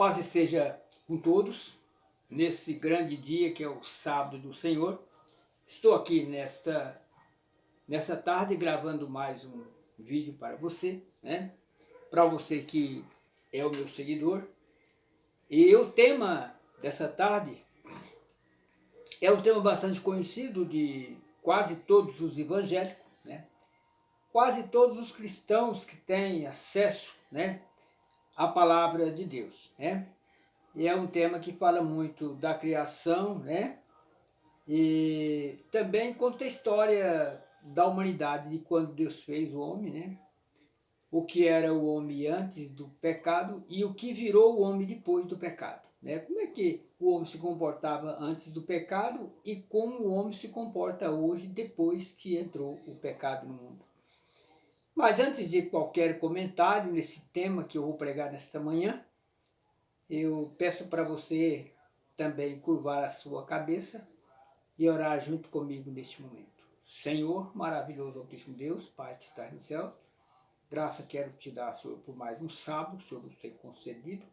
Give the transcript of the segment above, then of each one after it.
paz esteja com todos, nesse grande dia que é o sábado do Senhor. Estou aqui nessa tarde gravando mais um vídeo para você, né? Para você que é o meu seguidor. E o tema dessa tarde é um tema bastante conhecido de quase todos os evangélicos, né? Quase todos os cristãos que têm acesso, né, à palavra de Deus, né? E é um tema que fala muito da criação, né? E também conta a história da humanidade, de quando Deus fez o homem, né? O que era o homem antes do pecado e o que virou o homem depois do pecado, né? Como é que o homem se comportava antes do pecado e como o homem se comporta hoje depois que entrou o pecado no mundo. Mas antes de qualquer comentário nesse tema que eu vou pregar nesta manhã, eu peço para você também curvar a sua cabeça e orar junto comigo neste momento. Senhor, maravilhoso Altíssimo Deus, Pai que está nos céus, graça quero te dar, Senhor, por mais um sábado, Senhor, nos tem concedido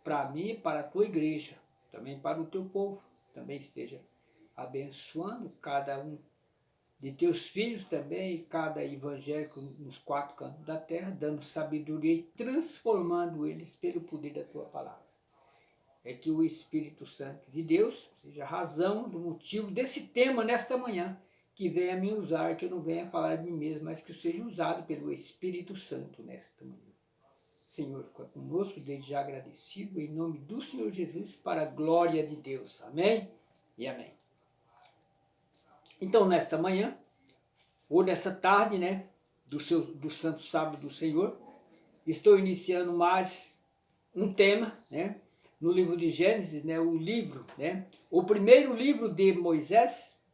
para mim e para a tua igreja, também para o teu povo, também esteja abençoando cada um de teus filhos também, e cada evangélico nos quatro cantos da terra, dando sabedoria e transformando eles pelo poder da tua palavra. É que o Espírito Santo de Deus seja a razão do motivo desse tema nesta manhã, que venha me usar, que eu não venha falar de mim mesmo, mas que eu seja usado pelo Espírito Santo nesta manhã. Senhor, fica conosco, desde já agradecido, em nome do Senhor Jesus, para a glória de Deus. Amém e amém. Então, nesta manhã, ou nessa tarde, né, do Santo Sábado do Senhor, estou iniciando mais um tema, né, no livro de Gênesis, né, o primeiro livro de Moisés,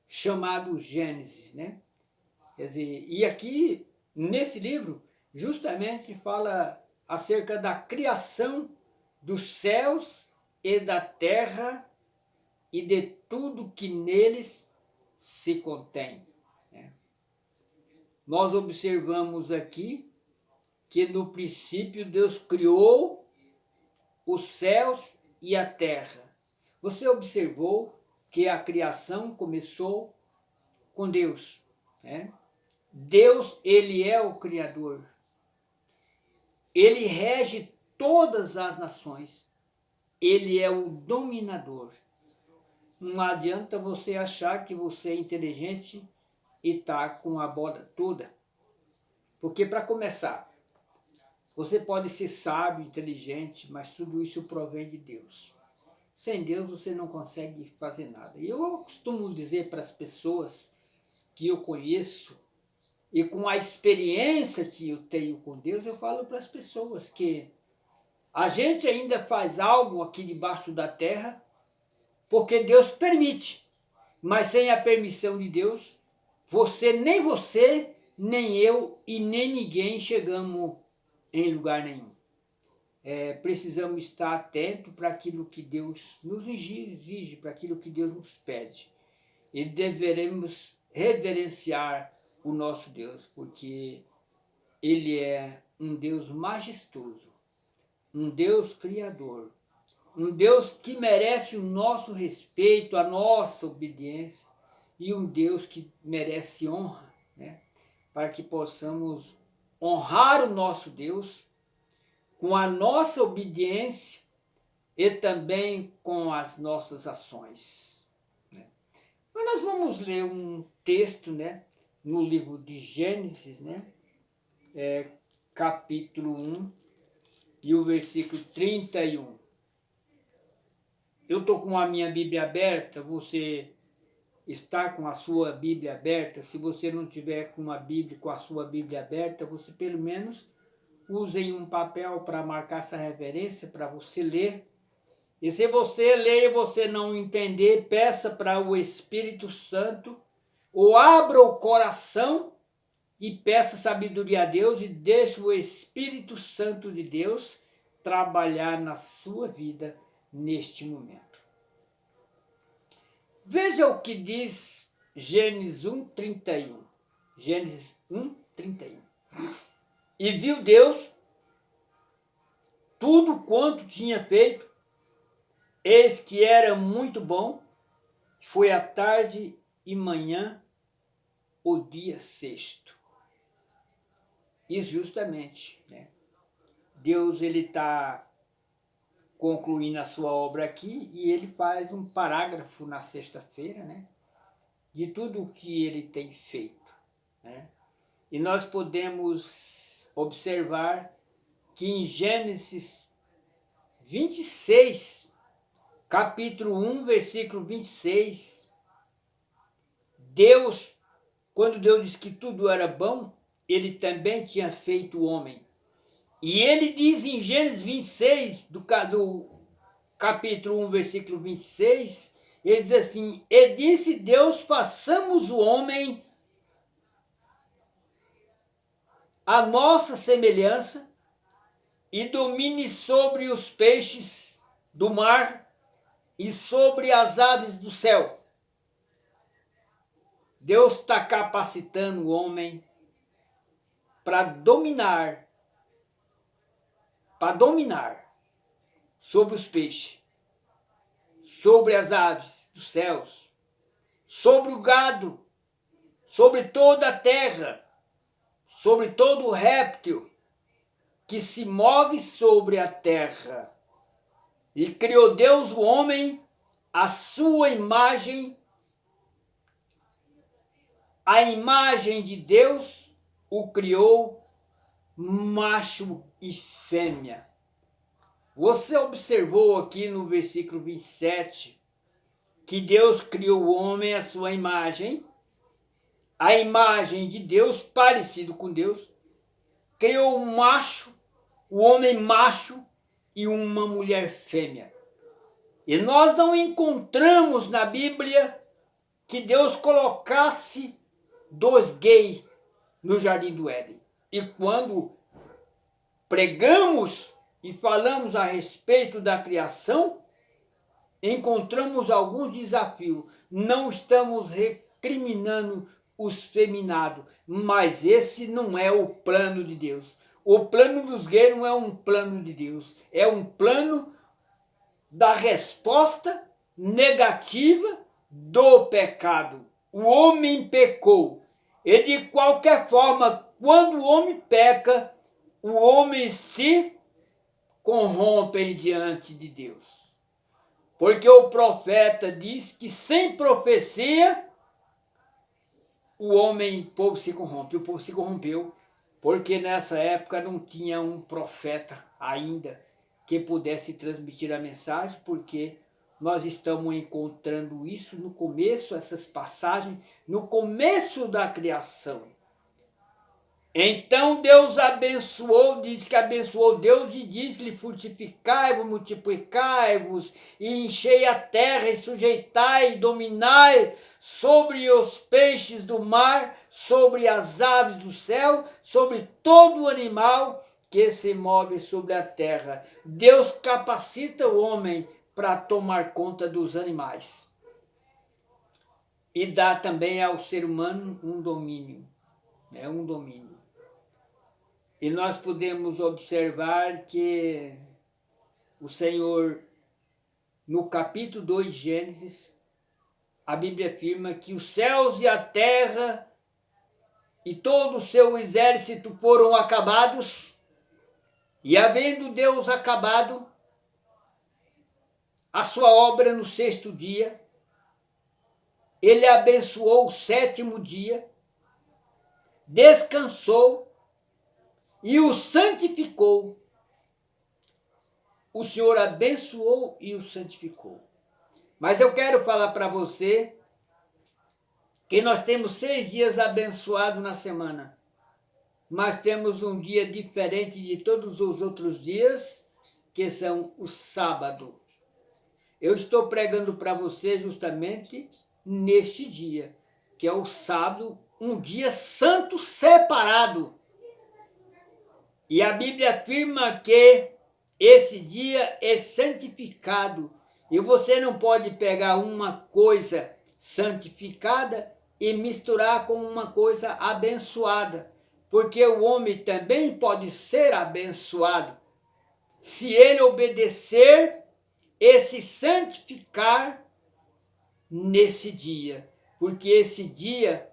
chamado Gênesis, né? Quer dizer, e aqui, nesse livro, justamente fala acerca da criação dos céus e da terra e de tudo que neles se contém, né? Nós observamos aqui que no princípio Deus criou os céus e a terra. Você observou que a criação começou com Deus, né? Deus, ele é o Criador. Ele rege todas as nações. Ele é o dominador. Não adianta você achar que você é inteligente e está com a bola toda. Porque, para começar, você pode ser sábio, inteligente, mas tudo isso provém de Deus. Sem Deus você não consegue fazer nada. E eu costumo dizer para as pessoas que eu conheço, e com a experiência que eu tenho com Deus, eu falo para as pessoas que a gente ainda faz algo aqui debaixo da terra porque Deus permite. Mas sem a permissão de Deus, você, nem eu e nem ninguém chegamos em lugar nenhum. Precisamos estar atentos para aquilo que Deus nos exige, para aquilo que Deus nos pede. E deveremos reverenciar o nosso Deus, porque Ele é um Deus majestoso, um Deus criador, um Deus que merece o nosso respeito, a nossa obediência, e um Deus que merece honra, né? Para que possamos honrar o nosso Deus com a nossa obediência e também com as nossas ações, né? Mas nós vamos ler um texto, né, no livro de Gênesis, né, capítulo 1 e o versículo 31. Eu estou com a minha Bíblia aberta, você está com a sua Bíblia aberta. Se você não tiver com a sua Bíblia aberta, você pelo menos use um papel para marcar essa referência, para você ler. E se você ler e você não entender, peça para o Espírito Santo, ou abra o coração e peça sabedoria a Deus e deixe o Espírito Santo de Deus trabalhar na sua vida neste momento. Veja o que diz Gênesis 1:31. Gênesis 1:31. E viu Deus tudo quanto tinha feito, eis que era muito bom. Foi a tarde e manhã o dia sexto. E justamente, né, Deus ele está concluindo a sua obra aqui e ele faz um parágrafo na sexta-feira, né, de tudo o que ele tem feito, né? E nós podemos observar que em Gênesis 26, capítulo 1, versículo 26, Deus, quando Deus disse que tudo era bom, ele também tinha feito o homem. E ele diz em Gênesis 26, do capítulo 1, versículo 26, ele diz assim: e disse Deus, façamos o homem a nossa semelhança, e domine sobre os peixes do mar e sobre as aves do céu. Deus está capacitando o homem para dominar sobre os peixes, sobre as aves dos céus, sobre o gado, sobre toda a terra, sobre todo o réptil que se move sobre a terra. E criou Deus o homem à sua imagem, a imagem de Deus o criou, macho e fêmea. Você observou aqui no versículo 27 que Deus criou o homem à sua imagem, a imagem de Deus, parecido com Deus, criou um macho, o homem macho e uma mulher fêmea. E nós não encontramos na Bíblia que Deus colocasse dois gays no Jardim do Éden. E quando pregamos e falamos a respeito da criação, encontramos alguns desafios. Não estamos recriminando os feminados, mas esse não é o plano de Deus. O plano dos gays não é um plano de Deus, é um plano da resposta negativa do pecado. O homem pecou. E de qualquer forma, quando o homem peca, o homem se corrompe diante de Deus. Porque o profeta diz que sem profecia, o povo se corrompe. O povo se corrompeu porque nessa época não tinha um profeta ainda que pudesse transmitir a mensagem, porque nós estamos encontrando isso no começo, essas passagens, no começo da criação. Então Deus abençoou, diz que abençoou Deus e disse-lhe: frutificai-vos, multiplicai-vos, e enchei a terra, e sujeitai, e dominai sobre os peixes do mar, sobre as aves do céu, sobre todo o animal que se move sobre a terra. Deus capacita o homem para tomar conta dos animais. E dá também ao ser humano um domínio, né? Um domínio. E nós podemos observar que o Senhor, no capítulo 2 de Gênesis, a Bíblia afirma que os céus e a terra e todo o seu exército foram acabados, e havendo Deus acabado a sua obra no sexto dia, ele abençoou o sétimo dia, descansou e o santificou. O Senhor abençoou e o santificou. Mas eu quero falar para você que nós temos 6 dias abençoados na semana, mas temos um dia diferente de todos os outros dias, que são o sábado. Eu estou pregando para você justamente neste dia, que é o sábado, um dia santo separado. E a Bíblia afirma que esse dia é santificado. E você não pode pegar uma coisa santificada e misturar com uma coisa abençoada. Porque o homem também pode ser abençoado. se ele obedecer e se santificar nesse dia. Porque esse dia,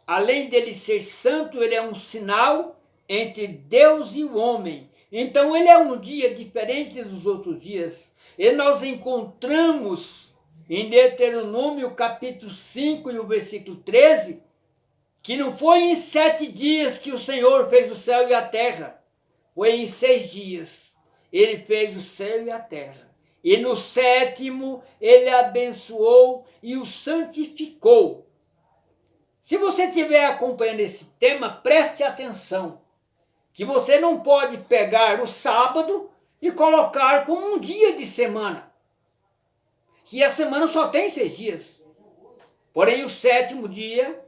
além dele ser santo, ele é um sinal entre Deus e o homem. Então ele é um dia diferente dos outros dias. E nós encontramos em Deuteronômio capítulo 5 e o versículo 13, que não foi em 7 dias que o Senhor fez o céu e a terra. Foi em 6 dias. Ele fez o céu e a terra. E no 7º ele abençoou e o santificou. Se você estiver acompanhando esse tema, preste atenção, que você não pode pegar o sábado e colocar como um dia de semana, que a semana só tem 6 dias. Porém, o 7º dia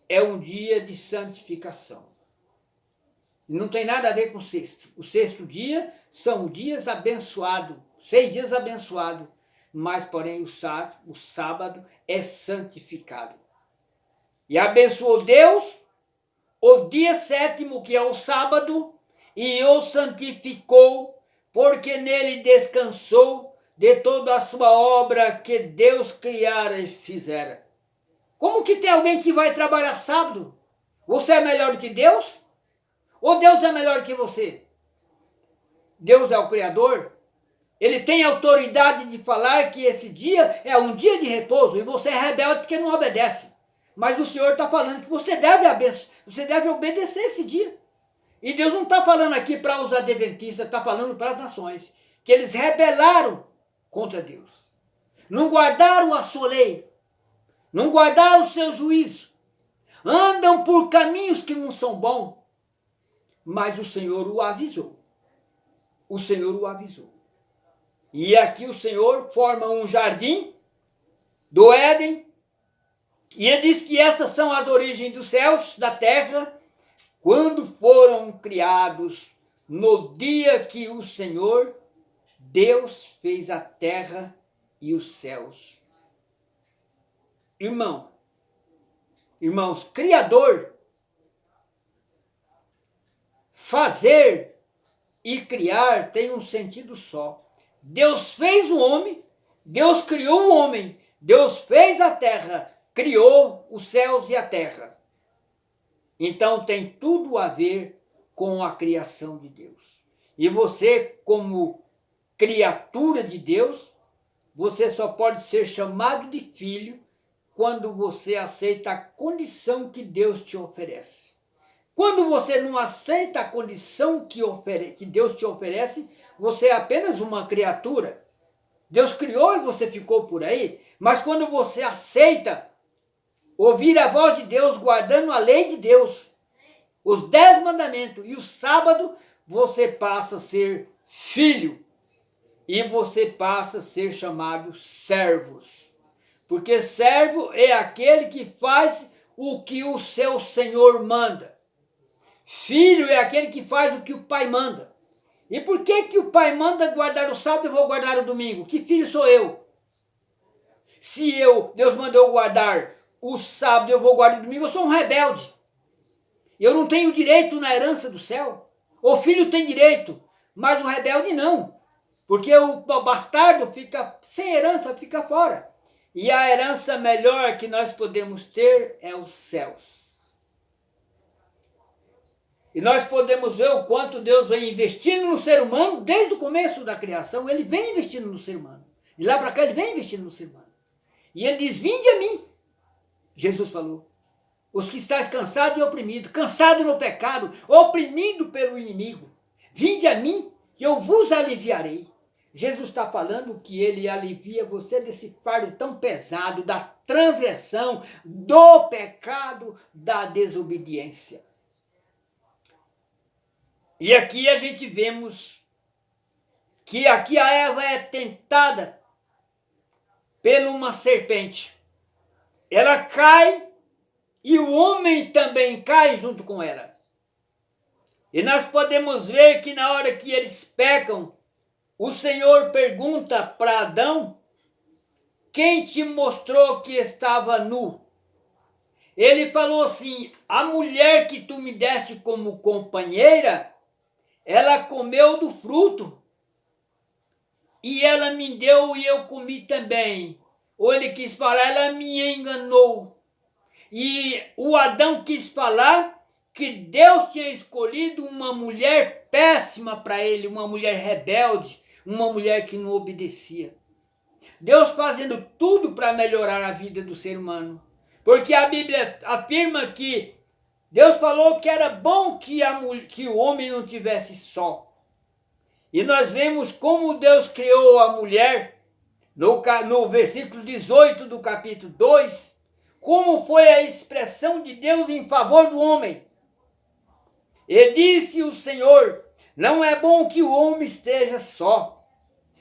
é um dia de santificação. Não tem nada a ver com o 6º. O 6º dia são dias abençoados, 6 dias abençoados, mas porém o sábado é santificado. E abençoou Deus o dia 7º, que é o sábado, e o santificou, porque nele descansou de toda a sua obra que Deus criara e fizera. Como que tem alguém que vai trabalhar sábado? Você é melhor do que Deus? Ou Deus é melhor que você? Deus é o Criador. Ele tem autoridade de falar que esse dia é um dia de repouso e você é rebelde porque não obedece. Mas o Senhor está falando que você deve obedecer esse dia. E Deus não está falando aqui para os adventistas, está falando para as nações, que eles rebelaram contra Deus. Não guardaram a sua lei, não guardaram o seu juízo, andam por caminhos que não são bons, mas o Senhor o avisou. O Senhor o avisou. E aqui o Senhor forma um jardim do Éden, e ele diz que essas são as origens dos céus, da terra, quando foram criados no dia que o Senhor, Deus, fez a terra e os céus. Irmãos, Criador, fazer e criar tem um sentido só. Deus fez o homem, Deus criou o homem, Deus fez a terra, criou os céus e a terra. Então tem tudo a ver com a criação de Deus. E você, como criatura de Deus, você só pode ser chamado de filho quando você aceita a condição que Deus te oferece. Quando você não aceita a condição que Deus te oferece, você é apenas uma criatura. Deus criou e você ficou por aí, mas quando você aceita ouvir a voz de Deus, guardando a lei de Deus, os 10 mandamentos e o sábado, você passa a ser filho. E você passa a ser chamado servos. Porque servo é aquele que faz o que o seu Senhor manda. Filho é aquele que faz o que o pai manda. E por que o pai manda guardar o sábado e eu vou guardar o domingo? Que filho sou eu? Se Deus mandou guardar o sábado e eu vou guardar o domingo, eu sou um rebelde. Eu não tenho direito na herança do céu. O filho tem direito, mas o rebelde não. Porque o bastardo fica sem herança, fica fora. E a herança melhor que nós podemos ter é os céus. E nós podemos ver o quanto Deus vem investindo no ser humano desde o começo da criação. Ele vem investindo no ser humano. De lá para cá ele vem investindo no ser humano. E ele diz, vinde a mim. Jesus falou. Os que estáis cansados e oprimidos, cansados no pecado, oprimido pelo inimigo. Vinde a mim que eu vos aliviarei. Jesus está falando que ele alivia você desse fardo tão pesado, da transgressão, do pecado, da desobediência. E aqui a gente vemos que aqui a Eva é tentada por uma serpente. Ela cai e o homem também cai junto com ela. E nós podemos ver que na hora que eles pecam, o Senhor pergunta para Adão, quem te mostrou que estava nu? Ele falou assim, a mulher que tu me deste como companheira, ela comeu do fruto, e ela me deu e eu comi também. Ou ele quis falar, ela me enganou. E o Adão quis falar que Deus tinha escolhido uma mulher péssima para ele, uma mulher rebelde, uma mulher que não obedecia. Deus fazendo tudo para melhorar a vida do ser humano. Porque a Bíblia afirma que Deus falou que era bom que o homem não tivesse só. E nós vemos como Deus criou a mulher, no versículo 18 do capítulo 2, como foi a expressão de Deus em favor do homem. E disse o Senhor, não é bom que o homem esteja só.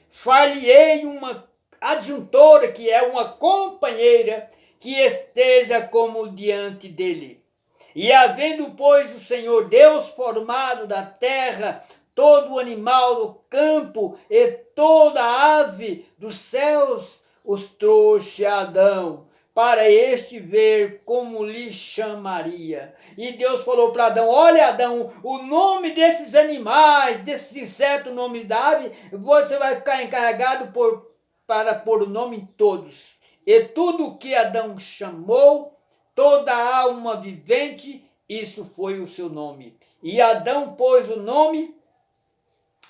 Far-lhe-ei uma adjuntora, que é uma companheira, que esteja como diante dele. E havendo, pois, o Senhor Deus formado da terra todo o animal do campo e toda ave dos céus, os trouxe a Adão, para este ver como lhe chamaria. E Deus falou para Adão, olha Adão, o nome desses animais, desses insetos, nomes da ave, você vai ficar encarregado para pôr o nome em todos. E tudo o que Adão chamou, toda alma vivente, isso foi o seu nome. E Adão pôs o nome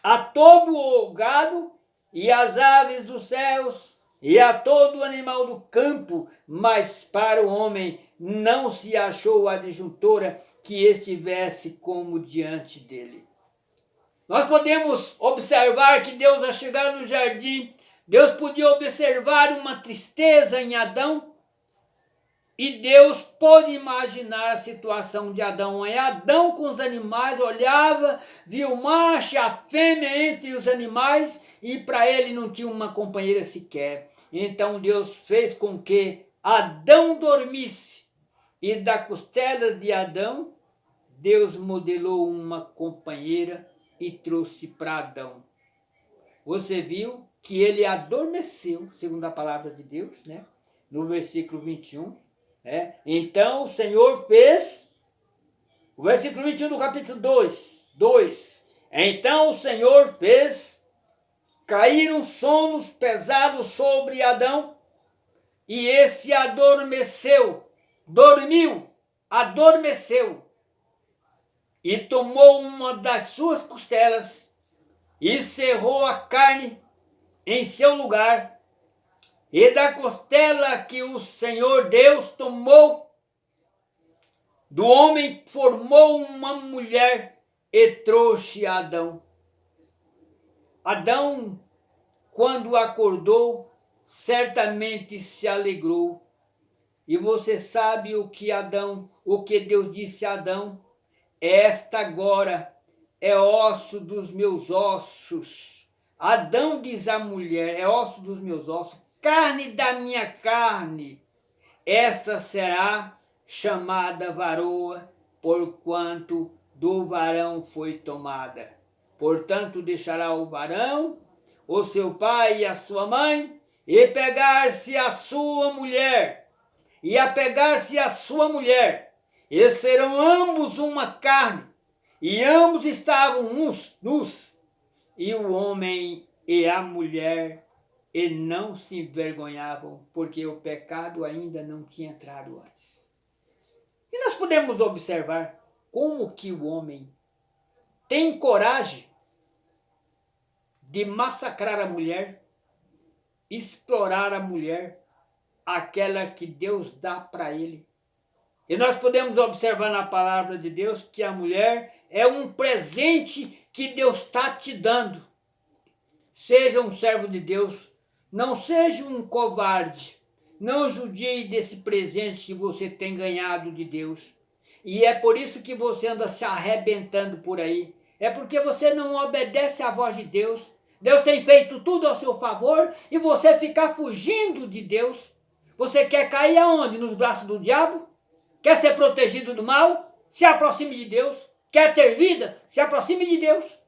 a todo o gado e as aves dos céus e a todo animal do campo, mas para o homem não se achou adjuntora que estivesse como diante dele. Nós podemos observar que Deus, ao chegar no jardim, Deus podia observar uma tristeza em Adão, e Deus pôde imaginar a situação de Adão. E Adão com os animais olhava, viu o macho e a fêmea entre os animais, e para ele não tinha uma companheira sequer. Então Deus fez com que Adão dormisse, e da costela de Adão, Deus modelou uma companheira e trouxe para Adão. Você viu que ele adormeceu, segundo a palavra de Deus, né? No versículo 21. Então o Senhor fez, o versículo 21 do capítulo 2. Então o Senhor fez cair um sono pesado sobre Adão, e esse adormeceu, adormeceu, e tomou uma das suas costelas, e cerrou a carne em seu lugar, e da costela que o Senhor Deus tomou do homem, formou uma mulher e trouxe a Adão. Adão, quando acordou, certamente se alegrou. E você sabe o que Deus disse a Adão? Esta agora é osso dos meus ossos. Adão diz à mulher, é osso dos meus ossos, carne da minha carne. Esta será chamada varoa, porquanto do varão foi tomada. Portanto, deixará o varão, o seu pai e a sua mãe, e pegar-se a sua mulher, e apegar-se a sua mulher, e serão ambos uma carne, e ambos estavam nus, e o homem e a mulher e não se envergonhavam, porque o pecado ainda não tinha entrado antes. E nós podemos observar como que o homem tem coragem de massacrar a mulher, explorar a mulher, aquela que Deus dá para ele. E nós podemos observar na palavra de Deus que a mulher é um presente que Deus está te dando. Seja um servo de Deus, não seja um covarde, não judie desse presente que você tem ganhado de Deus. E é por isso que você anda se arrebentando por aí. É porque você não obedece à voz de Deus. Deus tem feito tudo ao seu favor e você fica fugindo de Deus. Você quer cair aonde? Nos braços do diabo? Quer ser protegido do mal? Se aproxime de Deus. Quer ter vida? Se aproxime de Deus.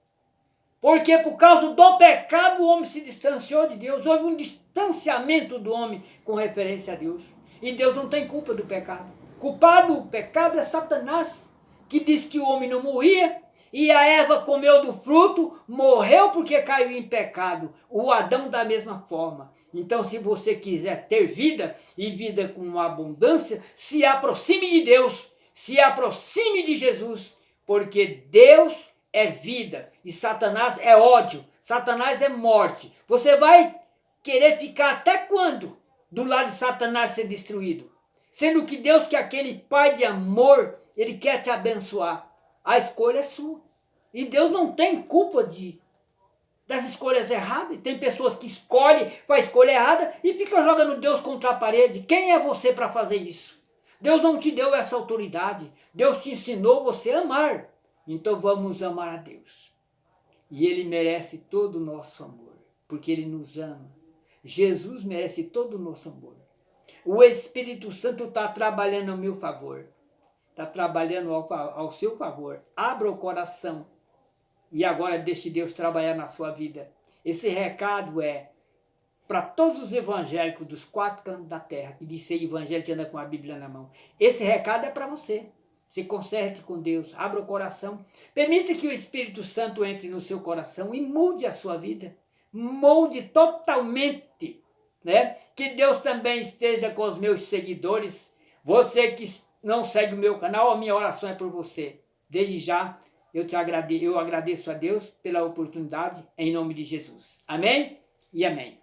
Porque por causa do pecado o homem se distanciou de Deus. Houve um distanciamento do homem com referência a Deus. E Deus não tem culpa do pecado. Culpado do pecado é Satanás, que diz que o homem não morria E a Eva comeu do fruto, morreu porque caiu em pecado. O Adão da mesma forma. Então, se você quiser ter vida e vida com abundância, se aproxime de Deus, se aproxime de Jesus, porque Deus é vida e Satanás é ódio, Satanás é morte. Você vai querer ficar até quando do lado de Satanás ser destruído? Sendo que Deus, que é aquele Pai de amor, Ele quer te abençoar. A escolha é sua. E Deus não tem culpa das escolhas erradas. Tem pessoas que escolhem, faz a escolha errada e fica jogando Deus contra a parede. Quem é você para fazer isso? Deus não te deu essa autoridade. Deus te ensinou você a amar. Então vamos amar a Deus. E Ele merece todo o nosso amor, porque Ele nos ama. Jesus merece todo o nosso amor. O Espírito Santo está trabalhando ao meu favor. Está trabalhando ao seu favor. Abra o coração. E agora deixe Deus trabalhar na sua vida. Esse recado é para todos os evangélicos dos 4 cantos da terra, que diz ser evangélico e anda com a Bíblia na mão. Esse recado é para você. Se conserte com Deus, abra o coração. Permita que o Espírito Santo entre no seu coração e mude a sua vida. Molde totalmente. Né? Que Deus também esteja com os meus seguidores. Você que não segue o meu canal, a minha oração é por você. Desde já, eu agradeço a Deus pela oportunidade, em nome de Jesus. Amém e amém.